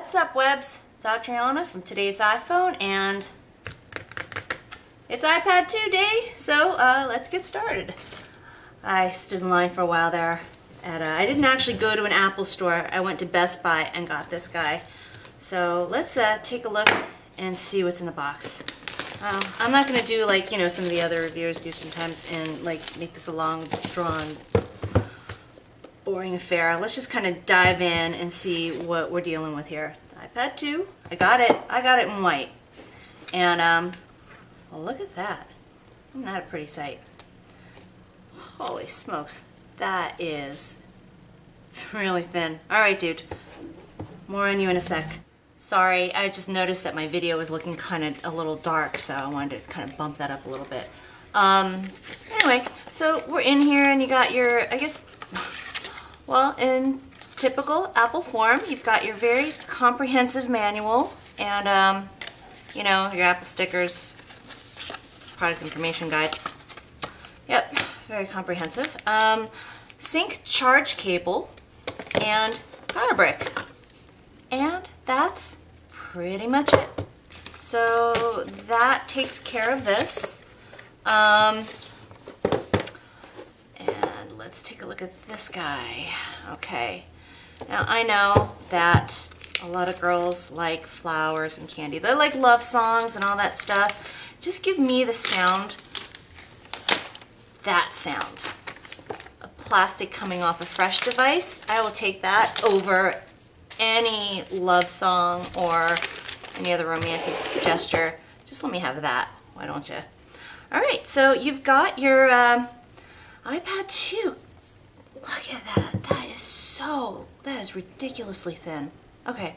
What's up, webs? It's Adriana from Today's iPhone, and it's iPad 2 day, so let's get started. I stood in line for a while there. I didn't actually go to an Apple store. I went to Best Buy and got this guy. So let's take a look and see what's in the box. I'm not going to do like, you know, some of the other reviewers do sometimes and like make this a long, drawn, boring affair. Let's just kind of dive in and see what we're dealing with here. iPad 2, I got it in white. And well, look at that. Isn't that a pretty sight? Holy smokes, that is really thin. Alright, dude, more on you in a sec. Sorry, I just noticed that my video was looking kind of a little dark, so I wanted to kind of bump that up a little bit. Anyway, so we're in here and you got your, I guess, well, in typical Apple form, you've got your very comprehensive manual and, you know, your Apple stickers, product information guide. Yep, very comprehensive. Sync charge cable and power brick. And that's pretty much it. So that takes care of this. And let's take a look at this guy. Okay. Now I know that a lot of girls like flowers and candy. They like love songs and all that stuff. Just give me the sound, that sound. A plastic coming off a fresh device. I will take that over any love song or any other romantic gesture. Just let me have that, why don't you? Alright, so you've got your iPad 2. Look at that. That is ridiculously thin. Okay.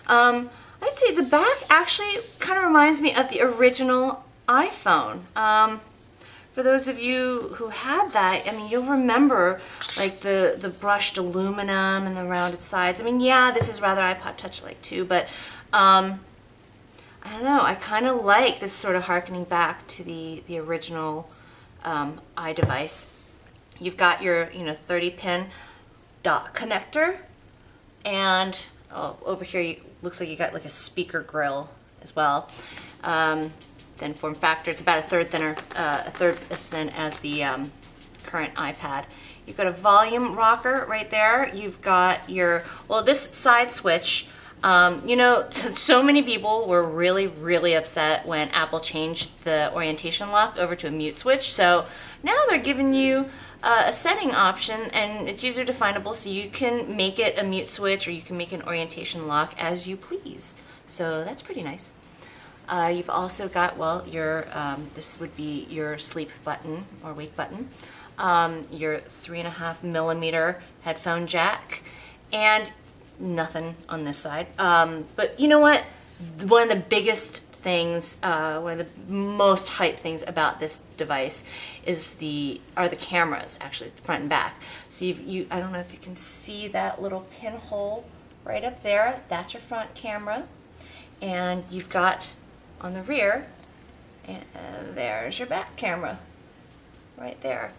I'd say the back actually kind of reminds me of the original iPhone. For those of you who had that, I mean, you'll remember like the brushed aluminum and the rounded sides. I mean, yeah, this is rather iPod Touch-like too, but I don't know. I kind of like this sort of harkening back to the original iDevice. You've got your 30-pin dot connector, and over here looks like you got like a speaker grill as well. Then form factor, it's about a third as thin as the current iPad. You've got a volume rocker right there. You've got your, well, this side switch. You know, so many people were really upset when Apple changed the orientation lock over to a mute switch. So now they're giving you a setting option, and it's user definable, so you can make it a mute switch or you can make an orientation lock as you please. So that's pretty nice. You've also got, well, your this would be your sleep button or wake button, your 3.5mm headphone jack, and nothing on this side. But you know what? One of the biggest things, one of the most hyped things about this device is are the cameras, actually, front and back. So I don't know if you can see that little pinhole right up there. That's your front camera, and you've got on the rear, and there's your back camera, right there.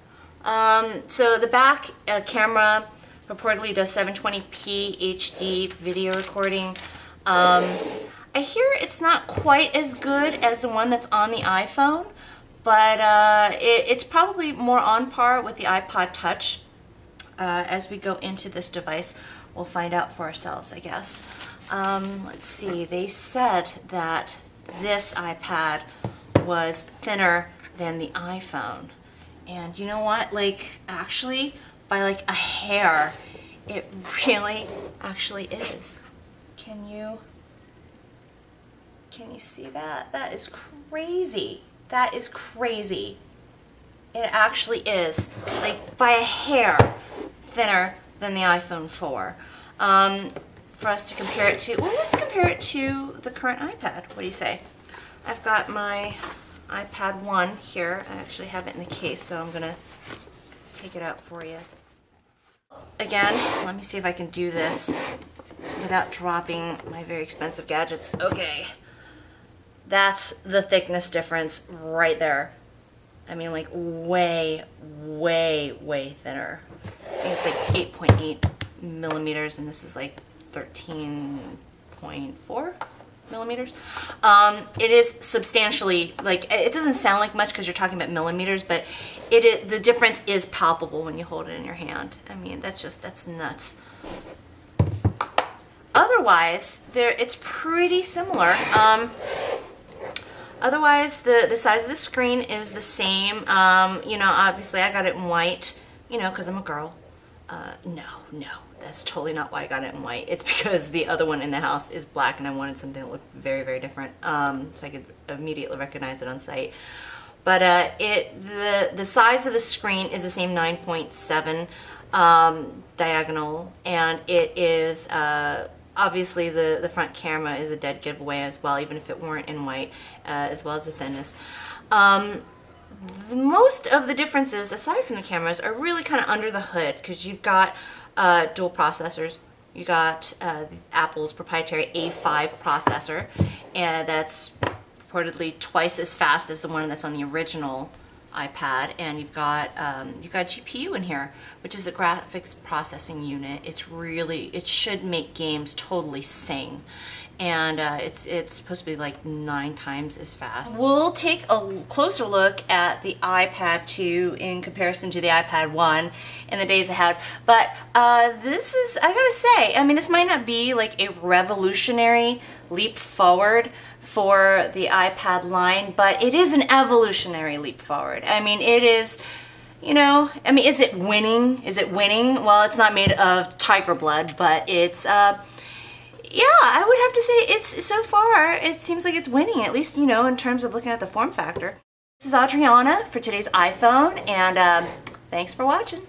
So the back camera reportedly does 720p HD video recording. I hear it's not quite as good as the one that's on the iPhone, but it's probably more on par with the iPod Touch. As we go into this device, we'll find out for ourselves, I guess. Let's see, they said that this iPad was thinner than the iPhone. And you know what? Like, actually, by like a hair, it really actually is. Can you see that? That is crazy. That is crazy. It actually is, like, by a hair thinner than the iPhone 4. For us to compare it to, well, let's compare it to the current iPad. What do you say? I've got my iPad 1 here. I actually have it in the case, so I'm gonna take it out for you. Again, let me see if I can do this without dropping my very expensive gadgets. Okay, that's the thickness difference right there. I mean, like way thinner. I think it's like 8.8 millimeters, and this is like 13 9.4 millimeters. It is substantially, like, it doesn't sound like much because you're talking about millimeters, but the difference is palpable when you hold it in your hand. I mean, that's nuts. Otherwise, it's pretty similar. Otherwise, the size of the screen is the same. You know, obviously I got it in white, you know, because I'm a girl. No, that's totally not why I got it in white. It's because the other one in the house is black and I wanted something that looked very, very different, so I could immediately recognize it on sight. But the size of the screen is the same 9.7 diagonal, and it is obviously the front camera is a dead giveaway as well, even if it weren't in white, as well as the thinness. Most of the differences, aside from the cameras, are really kind of under the hood, because you've got dual processors. You got Apple's proprietary A5 processor, and that's reportedly twice as fast as the one that's on the original iPad. And you've got GPU in here, which is a graphics processing unit. It should make games totally sing. And it's supposed to be like 9 times as fast. We'll take a closer look at the iPad 2 in comparison to the iPad 1 in the days ahead. But this is, I gotta say, I mean, this might not be like a revolutionary leap forward for the iPad line, but it is an evolutionary leap forward. I mean, it is, you know, I mean, is it winning? Is it winning? Well, it's not made of tiger blood, but it's, yeah, I would have to say it's, so far, it seems like it's winning, at least, you know, in terms of looking at the form factor. This is Adriana for today's iPhone, and thanks for watching.